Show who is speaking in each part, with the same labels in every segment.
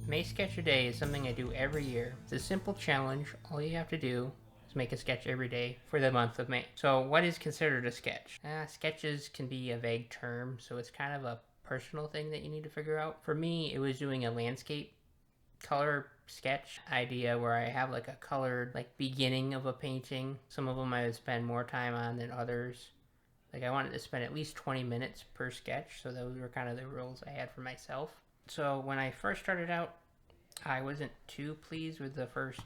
Speaker 1: May Sketch a Day is something I do every year. It's a simple challenge. All you have to do is make a sketch every day for the month of May. So, what is considered a sketch? Sketches can be a vague term, so it's kind of a personal thing that you need to figure out. For me, it was doing a landscape color sketch idea where I have like a colored like beginning of a painting. Some of them I would spend more time on than others. Like I wanted to spend at least 20 minutes per sketch, so those were kind of the rules I had for myself. So when I first started out, I wasn't too pleased with the first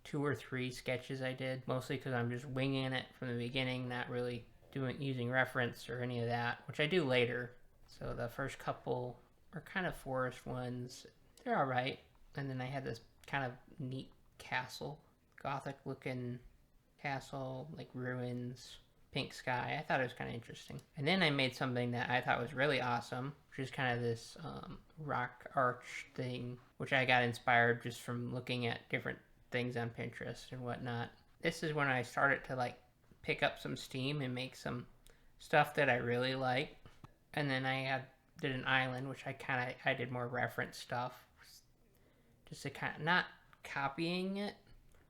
Speaker 1: 2 or 3 sketches I did, mostly because I'm just winging it from the beginning, not really using reference or any of that, which I do later. So the first couple are kind of forest ones. They're all right. And then I had this kind of neat castle, gothic looking castle, like ruins, pink sky. I thought it was kind of interesting. And then I made something that I thought was really awesome, which is kind of this rock arch thing, which I got inspired just from looking at different things on Pinterest and whatnot. This is when I started to like pick up some steam and make some stuff that I really like. And then did an island, which I did more reference stuff, just to kind of not copying it,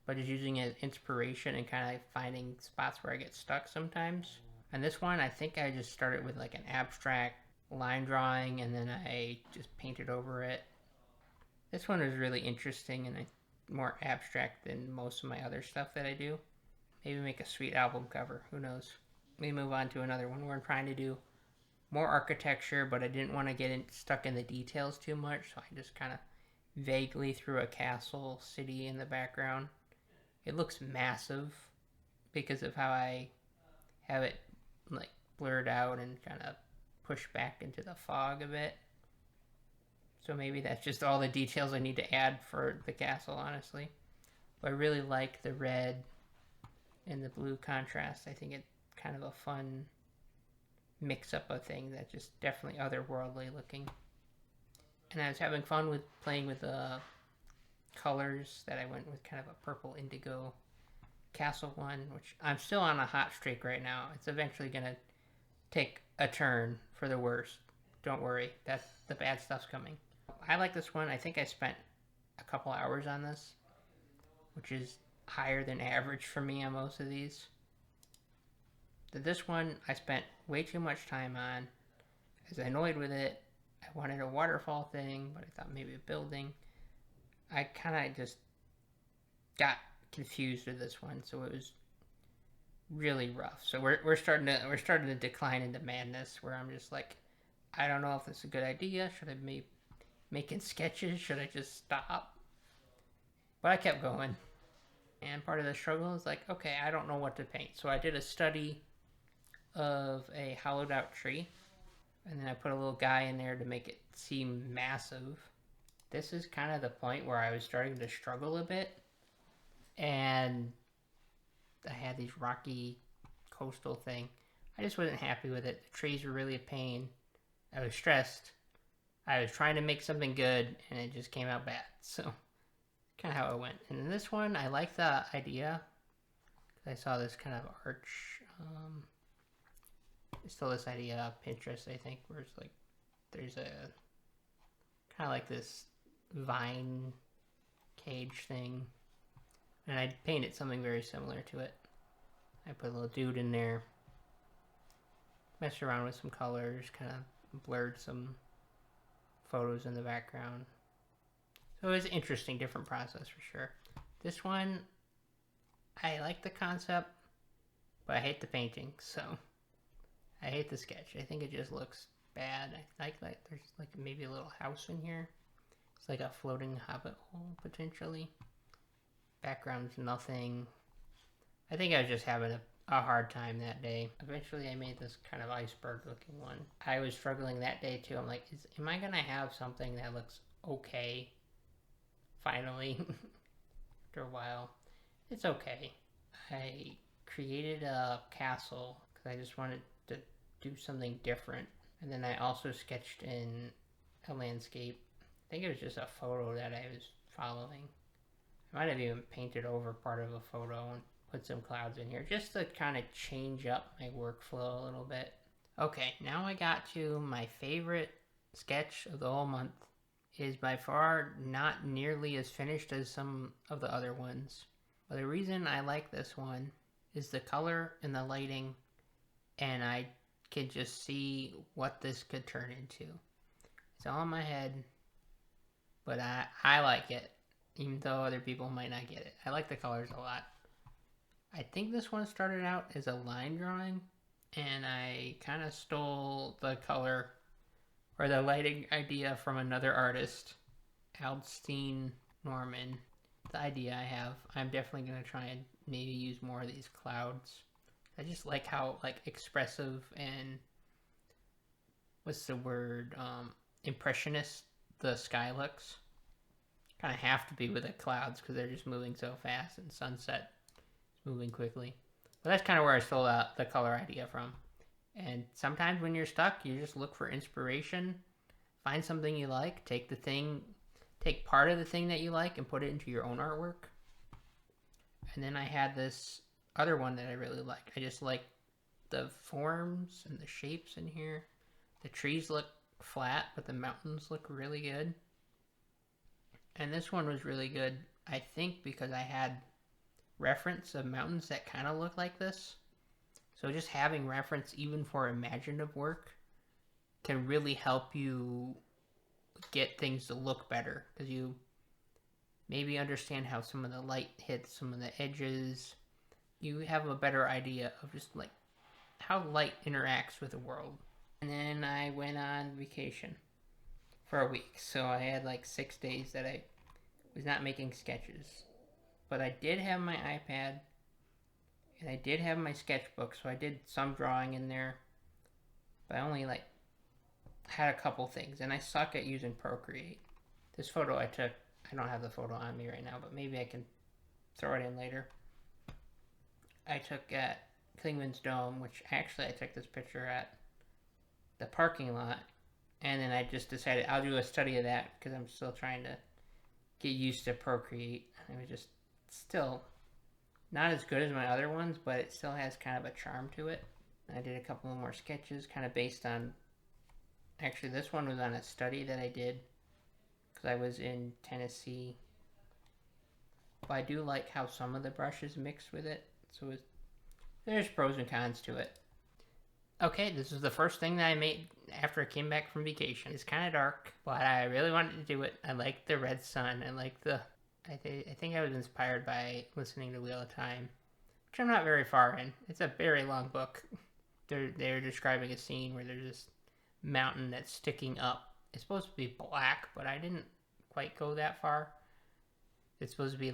Speaker 1: but just using it as inspiration and kind of finding spots where I get stuck sometimes. And this one, I think I just started with like an abstract line drawing and then I just painted over it. This one is really interesting and more abstract than most of my other stuff that I do. Maybe make a sweet album cover, who knows. Let me move on to another one where I'm trying to do more architecture, but I didn't want to get stuck in the details too much, so I just kind of vaguely threw a castle city in the background. It looks massive because of how I have it like blurred out and kind of pushed back into the fog a bit. So maybe that's just all the details I need to add for the castle, honestly. But I really like the red and the blue contrast. I think it's kind of a fun mix up of things that's just definitely otherworldly looking. And I was having fun with playing with the colors that I went with kind of a purple indigo castle one, which I'm still on a hot streak right now. It's eventually going to take a turn for the worst. Don't worry, that's the bad stuff's coming. I like this one. I think I spent a couple hours on this, which is higher than average for me on most of these. This one I spent way too much time on. I was annoyed with it. I wanted a waterfall thing, but I thought maybe a building. I kind of just got confused with this one, so it was really rough. So we're starting to decline into madness where I'm just like, I don't know if this is a good idea. Should I be making sketches? Should I just stop? But I kept going. And part of the struggle is like, okay, I don't know what to paint. So I did a study of a hollowed out tree. And then I put a little guy in there to make it seem massive. This is kind of the point where I was starting to struggle a bit. And I had these rocky coastal thing. I just wasn't happy with it. The trees were really a pain. I was stressed. I was trying to make something good, and it just came out bad. So, kind of how it went. And in this one, I like the idea. I saw this kind of arch. Still this idea of Pinterest, I think, where it's like there's a kind of like this vine cage thing. And I painted something very similar to it. I put a little dude in there. Messed around with some colors, kind of blurred some photos in the background. So it was interesting, different process for sure. This one, I like the concept, but I hate the painting, so I hate the sketch. I think it just looks bad. I like there's like maybe a little house in here. It's like a floating hobbit hole, potentially. Background's nothing. I think I was just having a hard time that day. Eventually I made this kind of iceberg looking one. I was struggling that day too. I'm like, am I gonna have something that looks okay? Finally. After a while. It's okay. I created a castle because I just wanted to do something different. And then I also sketched in a landscape. I think it was just a photo that I was following. I might have even painted over part of a photo and put some clouds in here just to kind of change up my workflow a little bit. Okay, now I got to my favorite sketch of the whole month. is by far not nearly as finished as some of the other ones. But the reason I like this one is the color and the lighting, and I can just see what this could turn into. It's all in my head, but I like it, even though other people might not get it. I like the colors a lot. I think this one started out as a line drawing, and I kind of stole the color or the lighting idea from another artist, Aldstein Norman. The idea I have, I'm definitely going to try and maybe use more of these clouds. I just like how expressive and what's the word, impressionist the sky looks. Kind of have to be with the clouds because they're just moving so fast, and sunset is moving quickly. But that's kind of where I stole the color idea from. And sometimes when you're stuck, you just look for inspiration, find something you like, take part of the thing that you like and put it into your own artwork. And then I had this other one that I really like. I just like the forms and the shapes in here. The trees look flat, but the mountains look really good. And this one was really good, I think, because I had reference of mountains that kind of look like this. So just having reference even for imaginative work can really help you get things to look better, because you maybe understand how some of the light hits some of the edges. You have a better idea of just how light interacts with the world. And then I went on vacation for a week, so I had 6 days that I was not making sketches. But I did have my iPad, and I did have my sketchbook, so I did some drawing in there. But I only had a couple things, and I suck at using Procreate. This photo I took, I don't have the photo on me right now, but maybe I can throw it in later. I took at Klingman's Dome, which actually I took this picture at the parking lot, and then I just decided I'll do a study of that because I'm still trying to get used to Procreate. It was just still not as good as my other ones, but it still has kind of a charm to it. I did a couple more sketches kind of based on, actually this one was on a study that I did because I was in Tennessee. But I do like how some of the brushes mix with it, so there's pros and cons to it. Okay, this is the first thing that I made after I came back from vacation. It's kind of dark, but I really wanted to do it. I like the red sun. I like I think I was inspired by listening to Wheel of Time, which I'm not very far in. It's a very long book. They're describing a scene where there's this mountain that's sticking up. It's supposed to be black, but I didn't quite go that far. It's supposed to be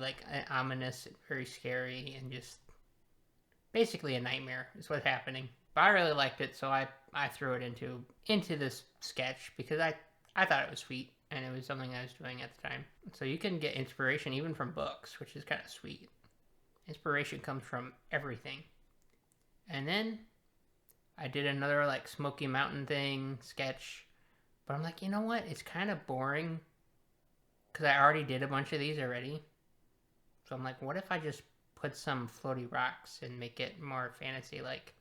Speaker 1: ominous, very scary, and just basically a nightmare is what's happening. But I really liked it, so I threw it into this sketch because I thought it was sweet, and it was something I was doing at the time. So you can get inspiration even from books, which is kind of sweet. Inspiration comes from everything. And then I did another Smoky Mountain thing sketch, but I'm you know what? It's kind of boring because I already did a bunch of these already. So I'm what if I just put some floaty rocks and make it more fantasy-like?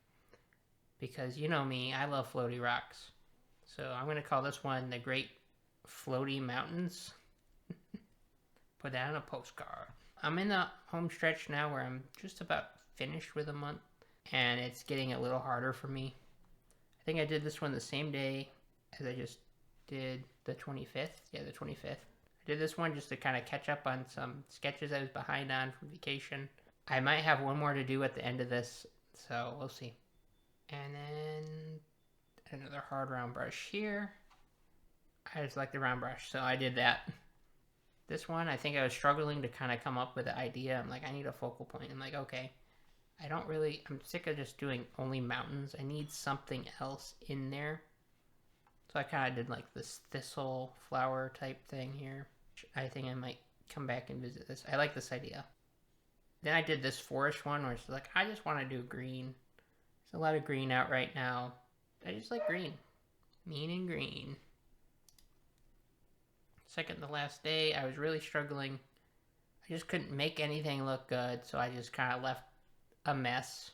Speaker 1: Because you know me, I love floaty rocks. So I'm going to call this one The Great Floaty Mountains. Put that on a postcard. I'm in the home stretch now where I'm just about finished with a month, and it's getting a little harder for me. I think I did this one the same day as I just did the 25th. Yeah, the 25th. I did this one just to kind of catch up on some sketches I was behind on from vacation. I might have one more to do at the end of this, so we'll see. And then another hard round brush here. I just like the round brush, so I did that. This one, I think I was struggling to kind of come up with an idea. I'm I need a focal point. I'm okay, I'm sick of just doing only mountains. I need something else in there. So I kind of did this thistle flower type thing here. I think I might come back and visit this. I like this idea. Then I did this forest one where it's I just want to do green. There's a lot of green out right now. I just like green. Mean and green. Second to last day, I was really struggling. I just couldn't make anything look good, so I just kind of left a mess.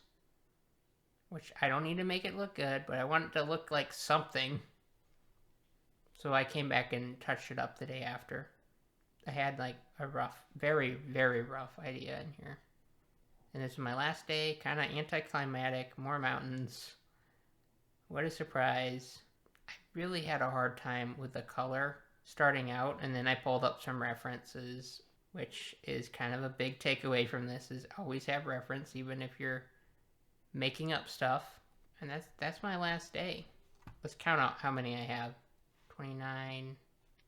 Speaker 1: Which I don't need to make it look good, but I want it to look like something. So I came back and touched it up the day after. I had like a rough, very, very rough idea in here. And this is my last day, kind of anticlimactic, more mountains. What a surprise. I really had a hard time with the color starting out, and then I pulled up some references, which is kind of a big takeaway from this, is always have reference, even if you're making up stuff. And that's my last day. Let's count out how many I have. 29,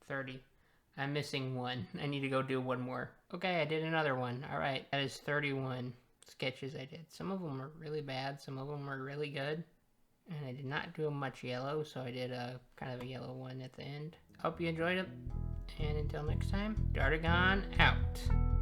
Speaker 1: 30. I'm missing one. I need to go do one more. Okay, I did another one. All right, that is 31 sketches I did. Some of them were really bad. Some of them were really good. And I did not do much yellow, so I did a kind of a yellow one at the end. Hope you enjoyed it. And until next time, Dartagon out.